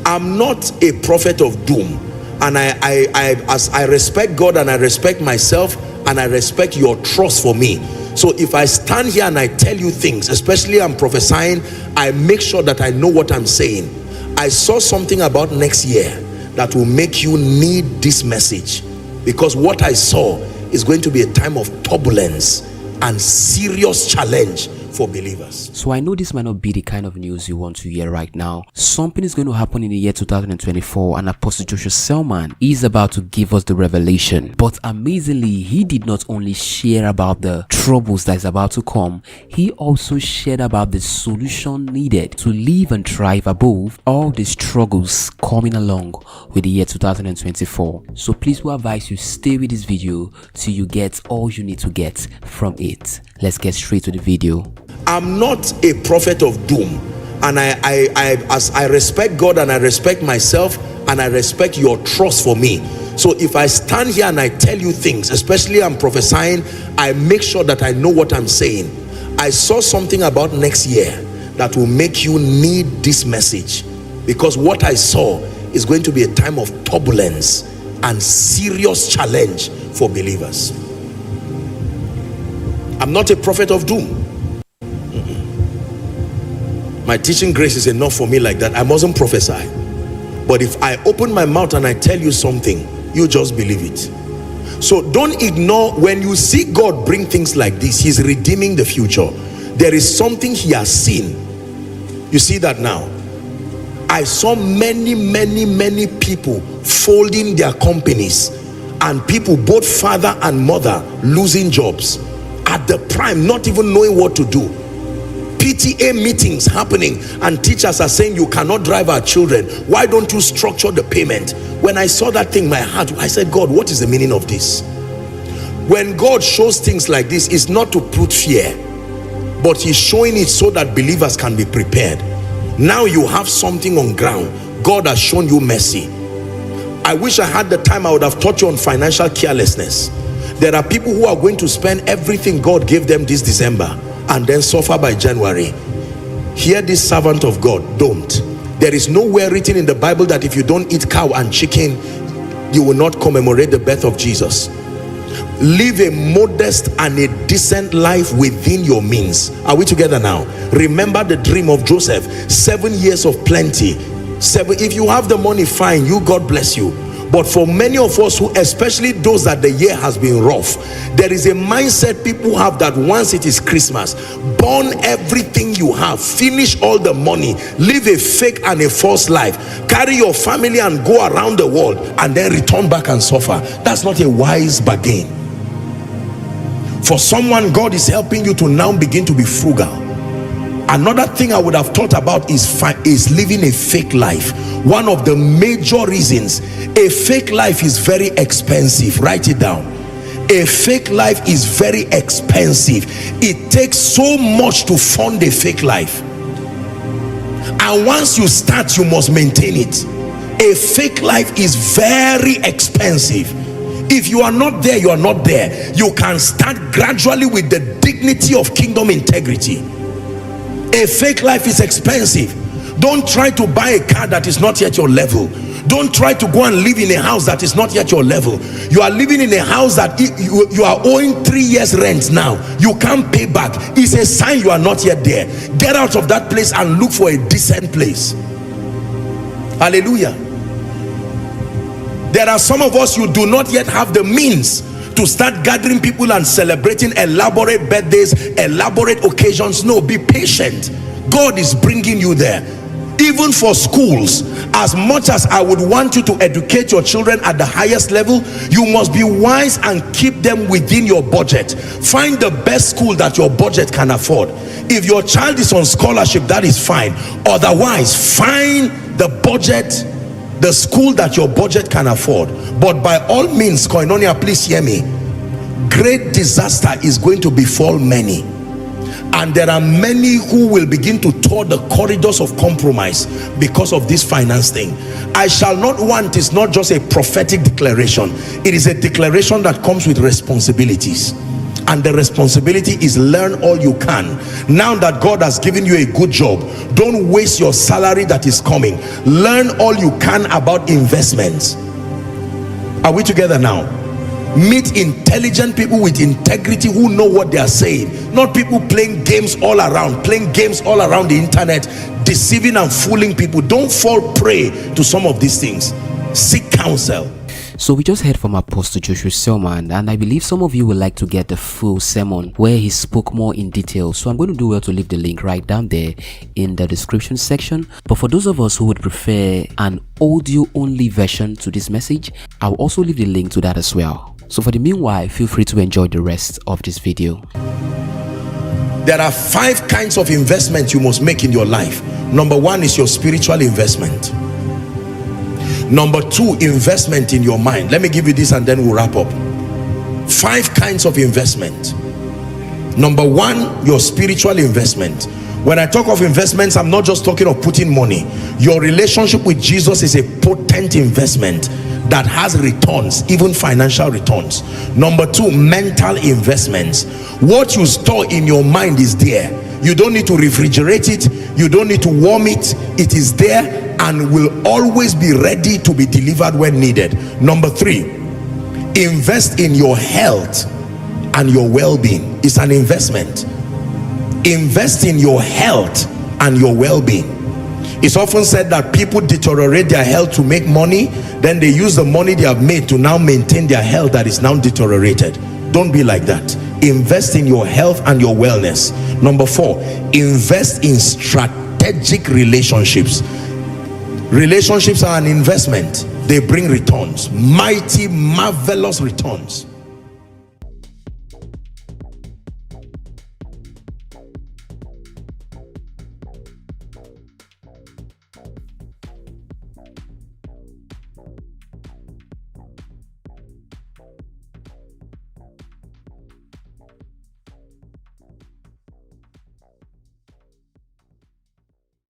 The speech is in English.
I'm not a prophet of doom, and as I respect God and I respect myself and I respect your trust for me. So if I stand here and I tell you things, especially I'm prophesying, I make sure that I know what I'm saying. I saw something about next year that will make you need this message, because what I saw is going to be a time of turbulence and serious challenge for believers. So I know this might not be the kind of news you want to hear right now. Something is going to happen in the year 2024, and Apostle Joshua Selman is about to give us the revelation. But amazingly, he did not only share about the troubles that is about to come, he also shared about the solution needed to live and thrive above all the struggles coming along with the year 2024. So please, we advise you stay with this video till you get all you need to get from it. Let's get straight to the video. I'm not a prophet of doom, and as I respect God and I respect myself and I respect your trust for me. So if I stand here and I tell you things, especially I'm prophesying, I make sure that I know what I'm saying. I saw something about next year that will make you need this message, because what I saw is going to be a time of turbulence and serious challenge for believers. I'm not a prophet of doom. My teaching grace is enough for me like that. I mustn't prophesy. But if I open my mouth and I tell you something, you just believe it. So don't ignore when you see God bring things like this. He's redeeming the future. There is something he has seen. You see that now? I saw many people folding their companies, and people, both father and mother, losing jobs at the prime, not even knowing what to do. PTA meetings happening, and teachers are saying, you cannot drive our children. Why don't you structure the payment? When I saw that thing, my heart, I said, God, what is the meaning of this? When God shows things like this, it's not to put fear, but he's showing it so that believers can be prepared. Now you have something on ground. God has shown you mercy. I wish I had the time. I would have taught you on financial carelessness. There are people who are going to spend everything God gave them this December and then suffer by January. Hear this servant of God, don't. There is nowhere written in the Bible that if you don't eat cow and chicken, you will not commemorate the birth of Jesus. Live a modest and a decent life within your means. Are we together now? Remember the dream of Joseph. 7 years of plenty. If you have the money, fine, you, God bless you. But for many of us, who, especially those that the year has been rough, there is a mindset people have that once it is Christmas, burn everything you have, finish all the money, live a fake and a false life, carry your family and go around the world, and then return back and suffer. That's not a wise bargain. For someone, God is helping you to now begin to be frugal. Another thing I would have thought about is living a fake life. One of the major reasons a fake life is very expensive. Write it down. A fake life is very expensive. It takes so much to fund a fake life, and once you start, you must maintain it. A fake life is very expensive. If you are not there, you are not there. You can start gradually with the dignity of kingdom integrity. A fake life is expensive. Don't try to buy a car that is not yet your level. Don't try to go and live in a house that is not yet your level. You are living in a house that you are owing 3 years rent now. You can't pay back. It's a sign you are not yet there. Get out of that place and look for a decent place. Hallelujah. There are some of us, you do not yet have the means to start gathering people and celebrating elaborate birthdays, elaborate occasions. No, be patient. God is bringing you there. Even for schools, as much as I would want you to educate your children at the highest level, you must be wise and keep them within your budget. Find the best school that your budget can afford. If your child is on scholarship, that is fine. Otherwise, find the budget, the school that your budget can afford. But by all means, Koinonia, please hear me. Great disaster is going to befall many, and there are many who will begin to tour the corridors of compromise because of this finance thing. I shall not want is not just a prophetic declaration. It is a declaration that comes with responsibilities. and the responsibility is learn all you can. Now that God has given you a good job, don't waste your salary that is coming. Learn all you can about investments. Are we together now? Meet intelligent people with integrity who know what they are saying, not people playing games all around the internet, deceiving and fooling people. Don't fall prey to some of these things. Seek counsel. So we just heard from Apostle Joshua Selman, and I believe some of you would like to get the full sermon where he spoke more in detail. So I'm going to do well to leave the link right down there in the description section. But for those of us who would prefer an audio only version to this message, I'll also leave the link to that as well. So for the meanwhile, feel free to enjoy the rest of this video. There are 5 kinds of investment you must make in your life. Number 1 is your spiritual investment. Number 2, investment in your mind. Let me give you this and then we'll wrap up. 5 kinds of investment. Number 1, your spiritual investment. When I talk of investments, I'm not just talking of putting money. Your relationship with Jesus is a potent investment that has returns, even financial returns. Number 2, mental investments. What you store in your mind is there. You don't need to refrigerate it, you don't need to warm it. It is there and will always be ready to be delivered when needed. Number 3, invest in your health and your well-being. It's an investment. Invest in your health and your well-being. It's often said that people deteriorate their health to make money, then they use the money they have made to now maintain their health that is now deteriorated. Don't be like that. Invest in your health and your wellness. Number 4, invest in strategic relationships. Relationships are an investment. They bring returns, mighty, marvelous returns.